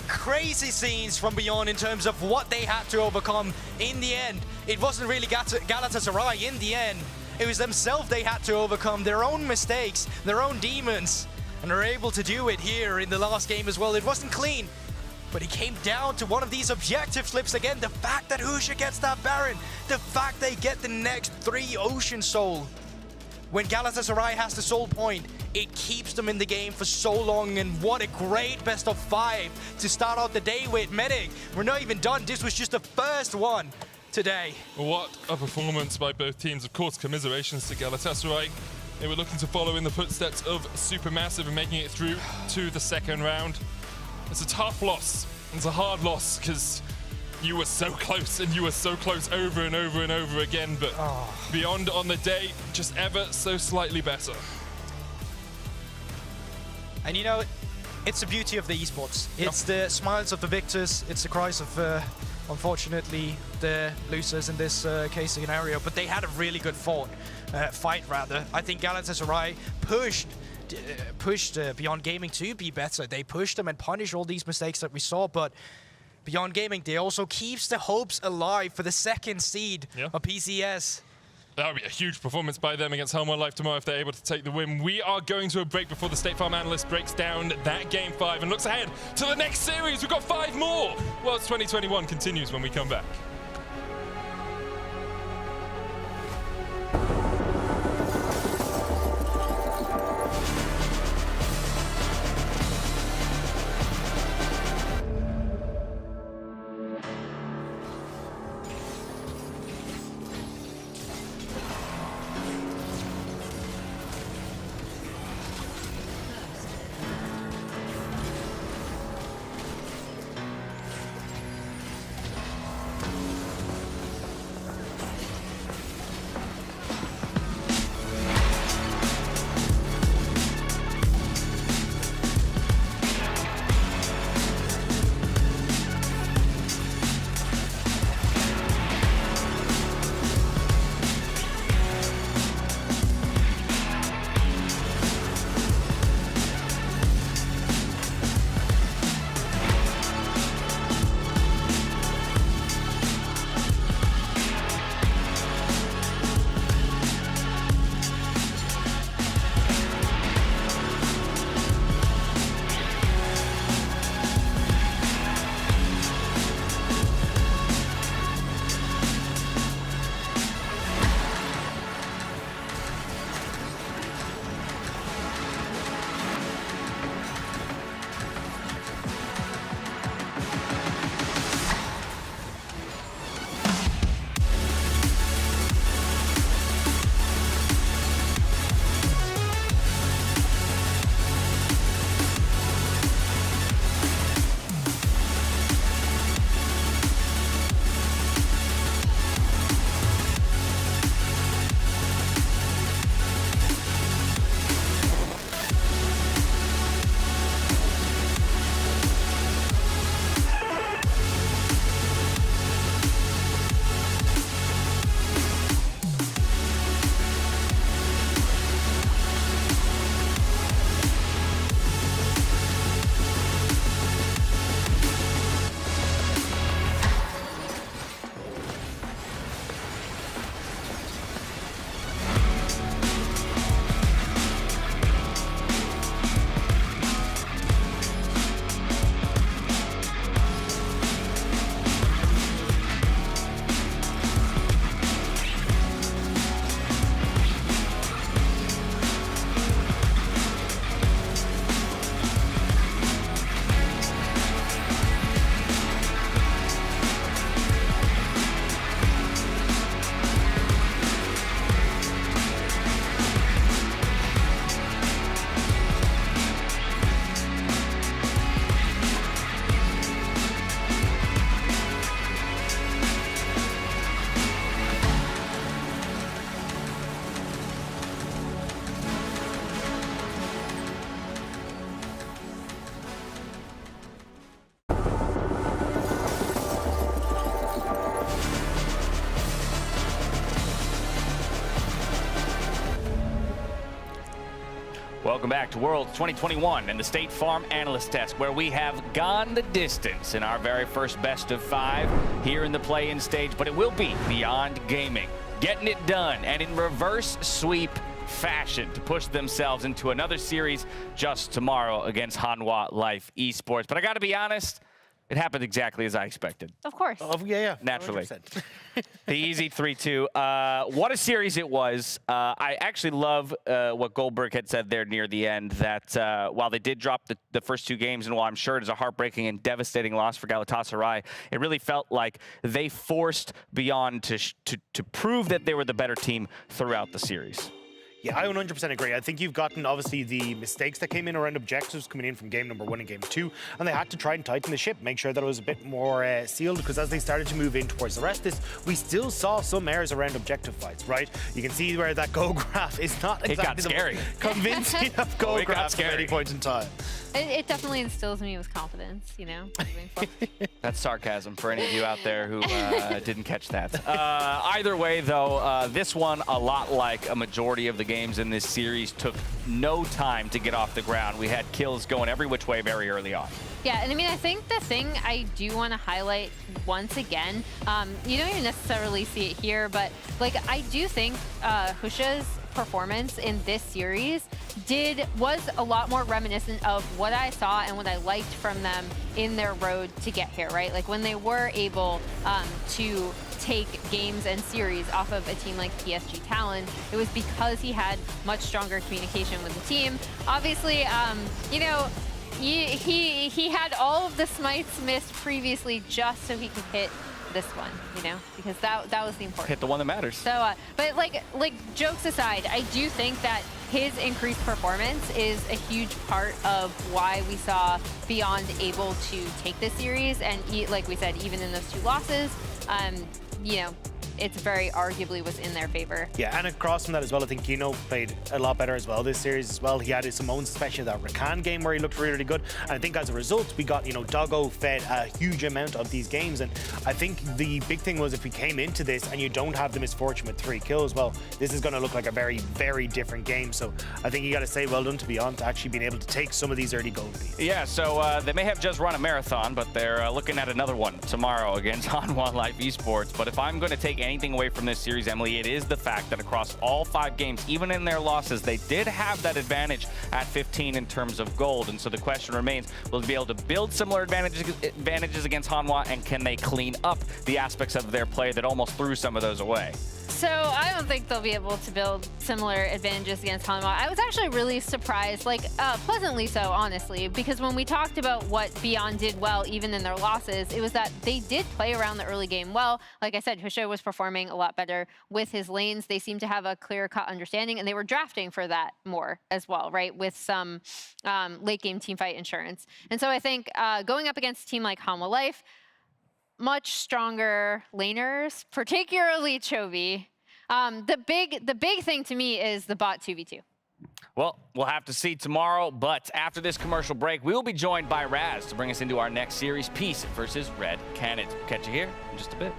Crazy scenes from Beyond in terms of what they had to overcome in the end. It wasn't really Galatasaray in the end. It was themselves they had to overcome, their own mistakes, their own demons. And they're able to do it here in the last game as well. It wasn't clean, but it came down to one of these objective slips again. The fact that Husha gets that Baron, the fact they get the next 3 Ocean Soul. When Galatasaray has the soul point, it keeps them in the game for so long, and what a great best of 5 to start out the day with. Medic, we're not even done. This was just the first one today. What a performance by both teams. Of course, commiserations to Galatasaray. They were looking to follow in the footsteps of Supermassive and making it through to the second round. It's a tough loss. It's a hard loss because you were so close, and you were so close over and over and over again, but Beyond on the day, just ever so slightly better. And you know, it's the beauty of the esports. It's the smiles of the victors, it's the cries of, unfortunately, the losers in this case scenario, but they had a really good fight rather. I think Galatasaray pushed Beyond Gaming to be better. They pushed them and punished all these mistakes that we saw, but Beyond Gaming, they also keeps the hopes alive for the second seed of PCS. That would be a huge performance by them against Hanwha Live tomorrow if they're able to take the win. We are going to a break before the State Farm analyst breaks down that Game 5 and looks ahead to the next series. We've got 5 more. Worlds 2021 continues when we come back. Welcome back to Worlds 2021 and the State Farm Analyst Desk, where we have gone the distance in our very first best of 5 here in the play-in stage, but it will be beyond gaming, getting it done and in reverse sweep fashion to push themselves into another series just tomorrow against Hanwha Life Esports. But I got to be honest, it happened exactly as I expected. Of course. Oh, yeah. Naturally. 100%. The easy 3-2. What a series it was. I actually love what Goldberg had said there near the end, that while they did drop the first 2 games, and while I'm sure it is a heartbreaking and devastating loss for Galatasaray, it really felt like they forced Beyond to prove that they were the better team throughout the series. Yeah, I 100% agree. I think you've gotten, obviously, the mistakes that came in around objectives coming in from game number 1 and game 2, and they had to try and tighten the ship, make sure that it was a bit more sealed, because as they started to move in towards the rest of this, we still saw some errors around objective fights, right? You can see where that go graph is not exactly the scary. most convincing of go graphs at any point in time. It definitely instills me with confidence, you know. That's sarcasm for any of you out there who didn't catch that. Either way, though, this one, a lot like a majority of the games in this series, took no time to get off the ground. We had kills going every which way very early on. Yeah, and I mean, I think the thing I do want to highlight once again, you don't even necessarily see it here, but like I do think Husha's performance in this series was a lot more reminiscent of what I saw and what I liked from them in their road to get here, right? Like when they were able to take games and series off of a team like PSG Talon, it was because he had much stronger communication with the team. Obviously, you know, he had all of the smites missed previously just so he could hit this one, you know, because that was the important. Hit the one that matters. So, but like jokes aside, I do think that his increased performance is a huge part of why we saw Beyond able to take this series, and like we said, even in those 2 losses, you know, it's very arguably was in their favor. Yeah, and across from that as well, I think Kino played a lot better as well this series as well. He had his own, especially that Rakan game where he looked really, really good. And I think as a result, we got, you know, Doggo fed a huge amount of these games. And I think the big thing was if we came into this and you don't have the misfortune with 3 kills, well, this is going to look like a very, very different game. So I think you got to say well done to Beyond to actually being able to take some of these early gold leads. Yeah, so they may have just run a marathon, but they're looking at another one tomorrow against Hanwha Life Esports. But if I'm going to take anything away from this series, Emily, it is the fact that across all 5 games, even in their losses, they did have that advantage at 15 in terms of gold. And so the question remains, will they be able to build similar advantages against Hanwha, and can they clean up the aspects of their play that almost threw some of those away? So I don't think they'll be able to build similar advantages against Hanwha. I was actually really surprised, like pleasantly so, honestly, because when we talked about what Beyond did well, even in their losses, it was that they did play around the early game well. Like I said, Husha was performing a lot better with his lanes. They seemed to have a clear-cut understanding, and they were drafting for that more as well, right, with some late-game teamfight insurance. And so I think going up against a team like Hanwha Life, much stronger laners, particularly Chovy. The big thing to me is the bot 2v2. Well, we'll have to see tomorrow, but after this commercial break, we will be joined by Ryze to bring us into our next series, Peace versus Red Canids. Catch you here in just a bit.